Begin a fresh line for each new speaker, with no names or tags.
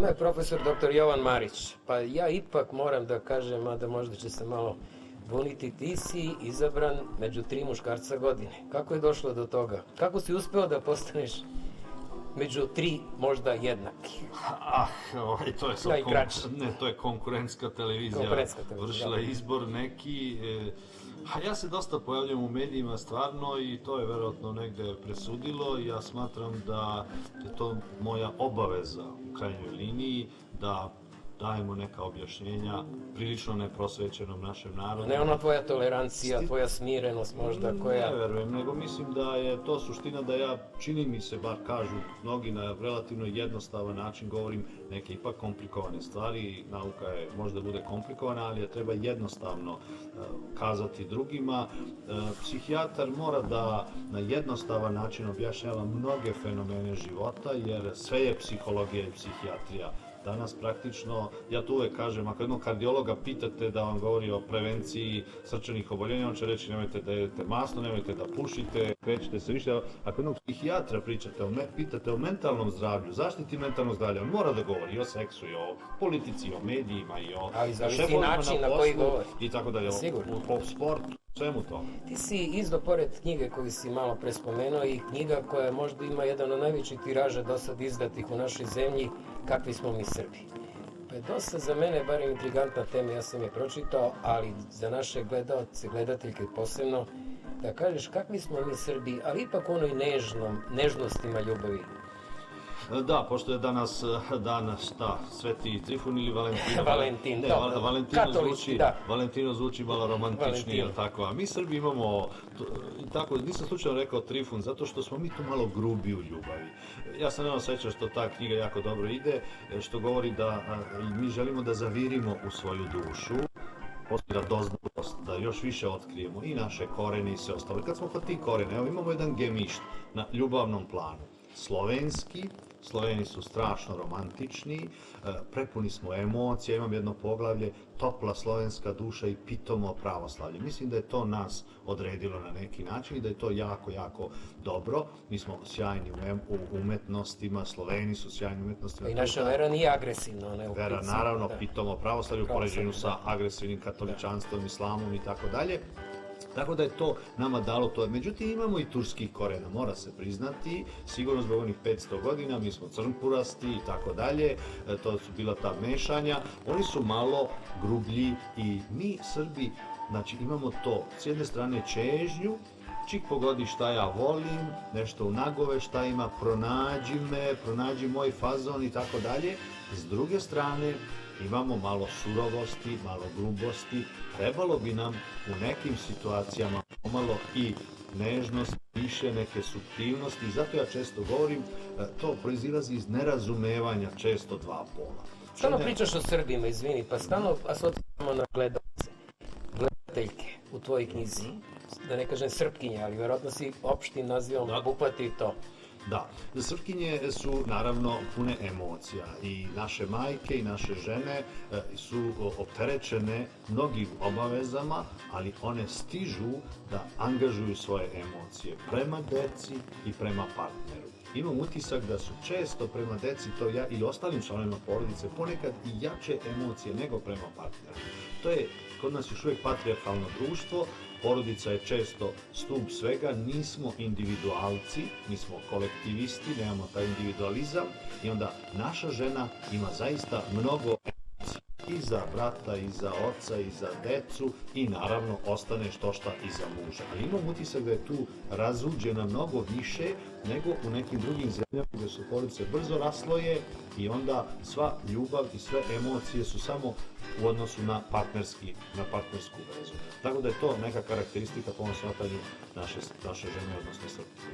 nama je profesor dr. Jovan Marić, pa ja ipak moram da kažem, mada možda će se malo buniti, ti si izabran među 3 muškarca godine. Kako je došlo do toga? Kako si uspeo da postaneš među 3 možda jednaki?
To je konkurentska televizija. Vršila je izbor neki. Ja se dosta pojavljam u medijima stvarno i to je verovatno negde presudilo. Ja smatram da je to moja obaveza u krajnjoj liniji da dajemo neka objašnjenja prilično neprosvećenom našem narodu.
Ne ona tvoja tolerancija, tvoja smirenost možda koja...
Ne verujem, nego mislim da je to suština da ja, čini mi se, bar kažu mnogi, na relativno jednostavan način govorim neke ipak komplikovane stvari. Nauka je, možda bude komplikovana, ali je treba jednostavno kazati drugima. Psihijatar mora da na jednostavan način objašnjava mnoge fenomene života, jer sve je psihologija i psihijatrija. Danas praktično, ja to uvek kažem, ako jednog kardiologa pitate da vam govori o prevenciji srčanih oboljenja, on će reći nemojte da jedete masno, nemojte da pušite, krećete se više. Ako jednog psihijatra pitate o mentalnom zdravlju, zaštiti mentalnog zdravlja, on mora da govori i o seksu, i o politici, i o medijima, i o šefovima na poslu, i tako dalje, o sportu. Svemu tome.
Ti si izdao, pored knjige koju si malo pre spomenuo, i knjiga koja možda ima jedan od najvećih tiraža do sad izdatih u našoj zemlji, Kakvi smo mi Srbi. Pa je dosta za mene, barem intrigantna tema, ja sam je pročitao, ali za naše gledalce, gledateljke posebno, da kažeš kakvi smo mi Srbi, ali ipak onoj nežnostima ljubavi.
Da, pošto je danas dan, Sveti Trifun ili Valentino zvuči malo romantičnije, ili tako, a mi Srbi imamo, tako, nisam slučajno rekao Trifun, zato što smo mi tu malo grubi u ljubavi. Ja sam naravno srećan što ta knjiga jako dobro ide, što govori da mi želimo da zavirimo u svoju dušu, postoji radoznalost, da još više otkrijemo i naše korene i sve ostalo. Kad smo kod tih korena, evo imamo jedan gemišt na ljubavnom planu, slovenski. Sloveni su strašno romantični, prepuni smo emocija, imam jedno poglavlje, topla slovenska duša i pitomo pravoslavlje. Mislim da je to nas odredilo na neki način i da je to jako, jako dobro. Mi smo sjajni u umetnostima, Sloveni su sjajni u umetnostima.
I naša vera nije agresivna.
Vera, naravno, pitomo pravoslavlje u poređenju sa agresivnim katoličanstvom, islamom i tako dalje. Tako da je to nama dalo to. Međutim, imamo i turskih korena, mora se priznati, sigurno zbog onih 500 godina, mi smo crnpurasti i tako dalje, to su bila ta mešanja, oni su malo grublji i mi Srbi, znači imamo to, s jedne strane čežnju, čik pogodi šta ja volim, nešto u nagove šta ima, pronađi me, pronađi moj fazon i tako dalje. S druge strane, imamo malo surovosti, malo grubosti, trebalo bi nam u nekim situacijama pomalo i nežnost, više neke suptilnosti, i zato ja često govorim, to proizilazi iz nerazumevanja često dva pola.
Stalno pričaš o Srbima, izvini, pa stalno asociramo na gledalce, gledateljke u tvojoj knjizi, da ne kažem Srpkinje, ali verovatno si opštim nazivom obuhvati to.
Da, Srpkinje su naravno pune emocija i naše majke i naše žene su opterećene mnogim obavezama, ali one stižu da angažuju svoje emocije prema deci i prema partneru. Imam utisak da su često prema deci, to ja i ostalim članovima porodice, ponekad i jače emocije nego prema partneru. To je kod nas još uvijek patrijarhalno društvo, porodica je često stup svega, nismo individualci, mi smo kolektivisti, nemamo taj individualizam i onda naša žena ima zaista mnogo emocija i za brata, i za oca, i za decu i naravno ostane štošta i za muža. Ali imam utisak da je tu razuđena mnogo više nego u nekim drugim zemljama gdje su porodice brzo rasloje i onda sva ljubav i sve emocije su samo u odnosu na partnersku vezu. Tako da je to neka karakteristika po ovom shvatanju naše žene, odnosno Srpske.